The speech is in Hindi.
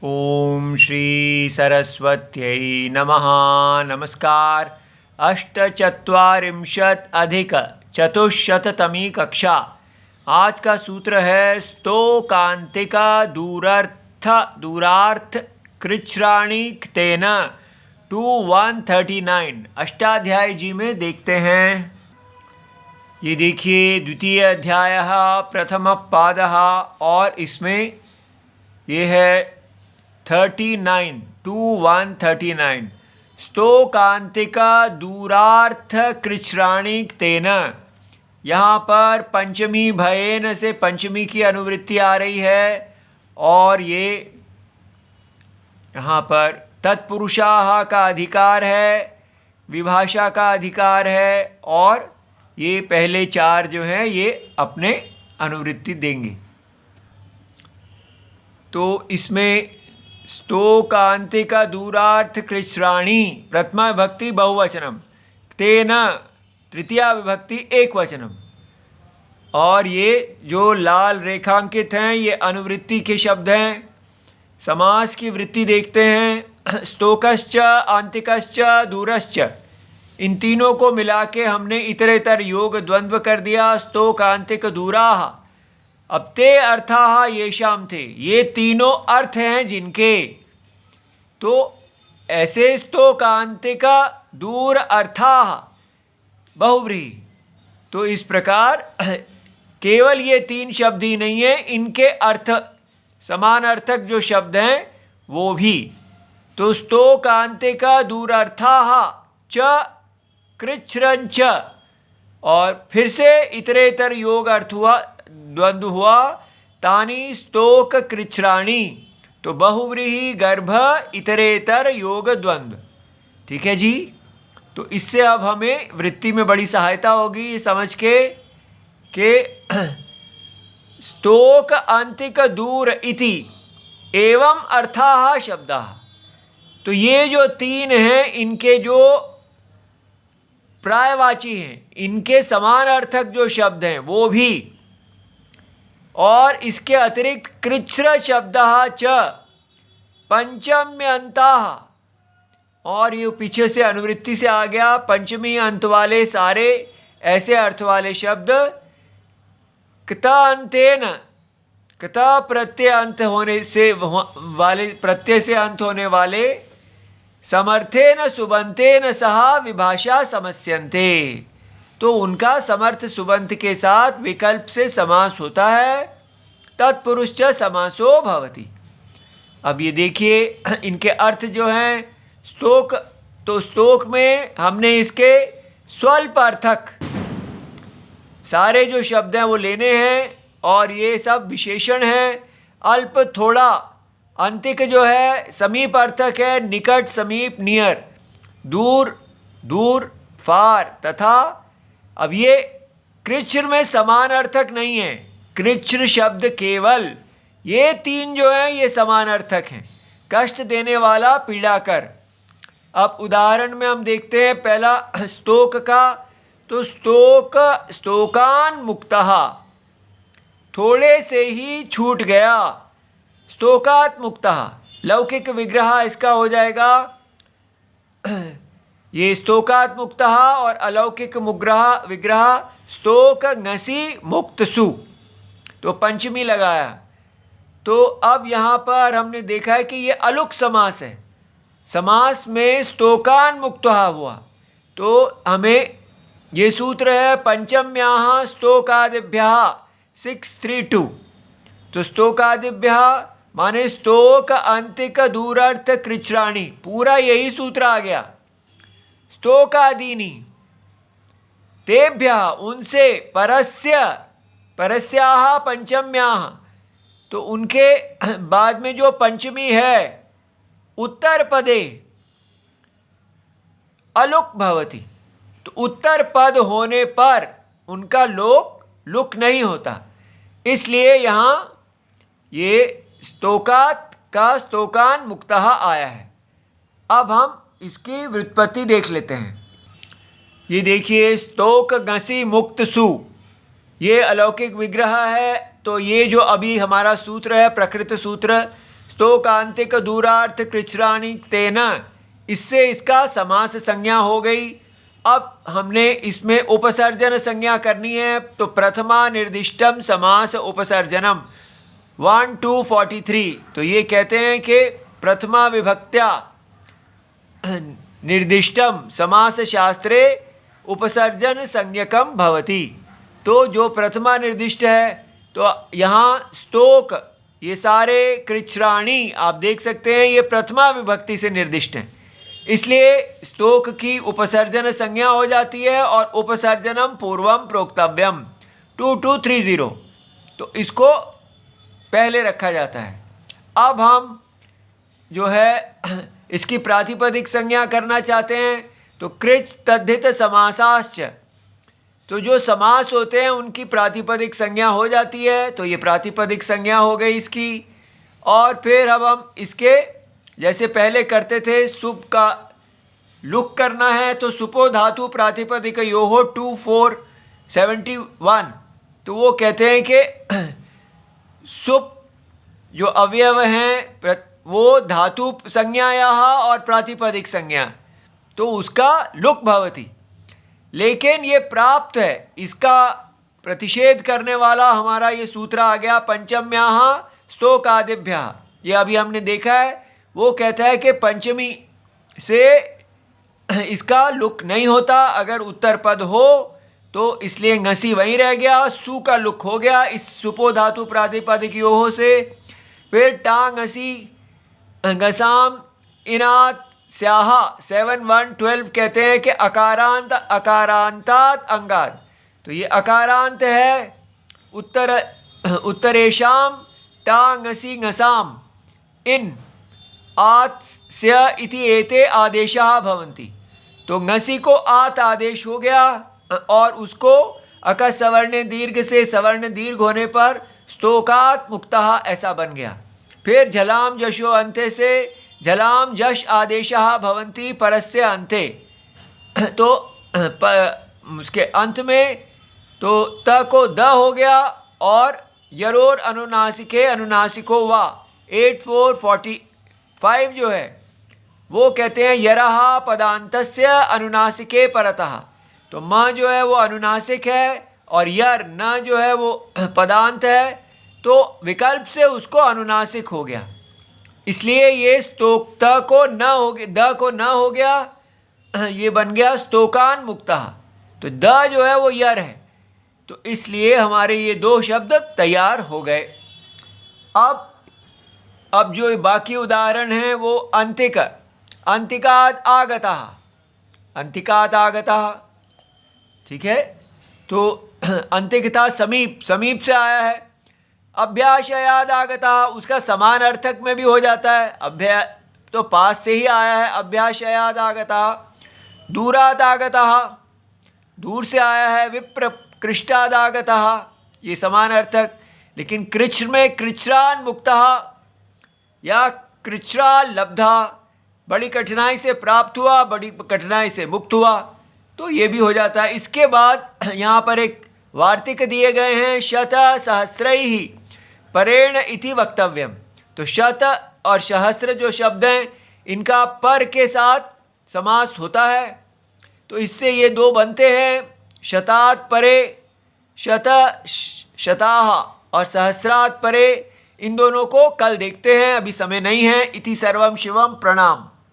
ओम श्री सरस्वत्यै नमः। नमस्कार। अष्टचत्वारिंशत् अधिक चतुश्शततमी कक्षा। आज का सूत्र है स्तोकान्तिका दूरार्थ कृच्छ्राणि क्तेन 139। अष्टाध्याय जी में देखते हैं। ये देखिए द्वितीय अध्याय प्रथम पाद और इसमें ये है 139 स्तोकान्तिका दूरार्थ कृच्छ्राणि क्तेन। यहाँ पर पंचमी भयेन से पंचमी की अनुवृत्ति आ रही है और ये यहाँ पर तत्पुरुषाः का अधिकार है, विभाषा का अधिकार है और ये पहले चार जो हैं ये अपने अनुवृत्ति देंगे। तो इसमें स्तोकान्तिका दूरार्थ कृच्छ्राणि प्रथमा विभक्ति बहुवचनम, तेन तृतीया विभक्ति एक वचनम। और ये जो लाल रेखांकित हैं ये अनुवृत्ति के शब्द हैं। समास की वृत्ति देखते हैं। स्तोकश्च, आंतिकश्च, दूरश्च, इन तीनों को मिला के हमने इतरेतर योग द्वंद्व कर दिया। स्तोकान्तिक दूराः, अब ते अर्थाः येषां थे, ये तीनों अर्थ हैं जिनके। तो ऐसे स्तोकान्तिका दूर अर्थाः बहुव्रीहि। तो इस प्रकार केवल ये तीन शब्द ही नहीं है, इनके अर्थ समान अर्थक जो शब्द हैं वो भी। तो स्तोकान्तिका दूर अर्थाः च कृच्छ्रञ्च, और फिर से इतरेतर योग अर्थ हुआ, द्वंद्व हुआ। तानि स्तोक कृच्छ्राणि, तो बहुव्रीहि गर्भ इतरेतर योग द्वंद्व। ठीक है जी। तो इससे अब हमें वृत्ति में बड़ी सहायता होगी ये समझ के स्तोक अंतिक दूर इति एवं अर्थाः शब्दाः। तो ये जो तीन हैं इनके जो प्रायवाची हैं, इनके समान अर्थक जो शब्द हैं वो भी। और इसके अतिरिक्त कृच्छ्र शब्दः च पंचम्यन्ताः, और ये पीछे से अनुवृत्ति से आ गया। पंचमी अंत वाले सारे ऐसे अर्थ वाले शब्द क्ता अंतेन, क्ता प्रत्यय अंत होने से वाले, प्रत्यय से अंत होने वाले समर्थेन सुबंतेन सह विभाषा समस्यन्ते। तो उनका समर्थ सुबंत के साथ विकल्प से समास होता है। तत्पुरुष समासो भवति। अब ये देखिए इनके अर्थ जो हैं स्तोक, तो स्तोक में हमने इसके स्वल्प अर्थक सारे जो शब्द हैं वो लेने हैं और ये सब विशेषण हैं। अल्प थोड़ा, अंतिक जो है समीप अर्थक है, निकट समीप नियर, दूर दूर फार, तथा अब ये कृच्छ्र में समान अर्थक नहीं है, कृच्छ्र शब्द केवल। ये तीन जो हैं ये समान अर्थक हैं, कष्ट देने वाला, पीड़ा कर। अब उदाहरण में हम देखते हैं पहला स्तोक का। तो स्तोक स्तोकान मुक्तः, थोड़े से ही छूट गया। स्तोकात् मुक्तः, लौकिक विग्रह इसका हो जाएगा। ये स्तोकात् मुक्तः और अलौकिक विग्रह स्तोक ngसि मुक्तसु, तो पंचमी लगाया। तो अब यहाँ पर हमने देखा है कि ये अलुक समास है। समास में स्तोकान मुक्तः हुआ। तो हमें ये सूत्र है पंचम्याः स्तोकादिभ्यः 632। तो स्तोकादिभ्यः माने स्तोक अंतिक दूरार्थ कृच्छ्राणि, पूरा यही सूत्र आ गया। स्तोकादीनि तेभ्यः, उनसे, परस्य परस्याः पंचम्याः, तो उनके बाद में जो पंचमी है उत्तर पदे अलुक भवति। तो उत्तर पद होने पर उनका लुक नहीं होता, इसलिए यहाँ ये स्तोकात का स्तोकान मुक्तः आया है। अब हम इसकी व्युत्पत्ति देख लेते हैं। ये देखिए स्तोक ngसि मुक्तसु, ये अलौकिक विग्रह है। तो ये जो अभी हमारा सूत्र है प्रकृत सूत्र, स्तोकांतिक दूरार्थ कृच्छ्राणि तेन, इससे इसका समास संज्ञा हो गई। अब हमने इसमें उपसर्जन संज्ञा करनी है, तो प्रथमा निर्दिष्टम समास उपसर्जनम 1-2-43। तो ये कहते हैं कि प्रथमा विभक्त्या निर्दिष्टम समास शास्त्रे उपसर्जन संज्ञकम भवति। तो जो प्रथमा निर्दिष्ट है, तो यहाँ स्तोक, ये सारे कृच्छ्राणि आप देख सकते हैं, ये प्रथमा विभक्ति से निर्दिष्ट हैं, इसलिए स्तोक की उपसर्जन संज्ञा हो जाती है और उपसर्जनम पूर्वम प्रोक्तव्यम 2230, तो इसको पहले रखा जाता है। अब हम जो है इसकी प्रातिपदिक संज्ञा करना चाहते हैं, तो कृच्छ तद्धित समासाश्च, तो जो समास होते हैं उनकी प्रातिपदिक संज्ञा हो जाती है, तो ये प्रातिपदिक संज्ञा हो गई इसकी। और फिर अब हम इसके जैसे पहले करते थे, सुप का लुक करना है, तो सुपो धातु प्रातिपदिक योहो 2471, तो वो कहते हैं कि सुप जो अवयव हैं वो धातु संज्ञाया और प्रातिपदिक संज्ञा, तो उसका लुक भवति। लेकिन ये प्राप्त है, इसका प्रतिषेध करने वाला हमारा ये सूत्र आ गया पंचम्याः स्तोकादिभ्यः। ये अभी हमने देखा है, वो कहता है कि पंचमी से इसका लुक नहीं होता, अगर उत्तर पद हो तो इसलिए ngसी वहीं रह गया, सु का लुक हो गया इस सुपो धातु प्रातिपदिक योहो से। फिर टा ngसी ngसाम इनात स्याह 7-1-12 कहते हैं कि अकारांत अकारांतात अंगात, तो ये अकारांत है उत्तरेशाम टा ngसी ngसाम इन आत स्य इति एते आदेशाः भवन्ति, तो ngसी को आत आदेश हो गया और उसको अक सवर्ण दीर्घ से सवर्ण दीर्घ होने पर स्तोकात मुक्तः ऐसा बन गया। फिर झलाम जशो अंते से झलाम जश आदेशाः भवन्ति परस्य अंते, तो उसके अंत में तो त को द हो गया और यरोर अनुनासिके अनुनासिको वा 8445 जो है वो कहते हैं यरह पदांतस्य अनुनासिके परतः, तो म जो है वो अनुनासिक है और यर न जो है वो पदांत है, तो विकल्प से उसको अनुनासिक हो गया, इसलिए ये स्तोक त को न हो गया, द को न हो गया, ये बन गया स्तोकान मुक्तः, तो द जो है वो यर है, तो इसलिए हमारे ये दो शब्द तैयार हो गए। अब जो बाकी उदाहरण हैं वो अंतिक, अंतिकात आगतः, अंतिकात आगतः, ठीक है, तो अंतिक था समीप, समीप से आया है। अभ्याशयाद आगतः, उसका समान अर्थक में भी हो जाता है, अभ्या तो पास से ही आया है, अभ्याशयाद आगतः। दूराद आगतः, दूर से आया है। विप्र कृष्टाद आगतः, ये समान अर्थक, लेकिन कृच्छ में कृच्छ्रान मुक्तः या कृच्छ्रान लब्धा, बड़ी कठिनाई से प्राप्त हुआ, बड़ी कठिनाई से मुक्त हुआ, तो ये भी हो जाता है। इसके बाद यहाँ पर एक वार्तिक दिए गए हैं, शत सहस्रैः परेण इति वक्तव्यम, तो शत और सहस्त्र जो शब्द हैं इनका पर के साथ समास होता है, तो इससे ये दो बनते हैं, शतात् परे, शत शताः और सहस्रात् परे, इन दोनों को कल देखते हैं, अभी समय नहीं है। इति सर्वम शिवम प्रणाम।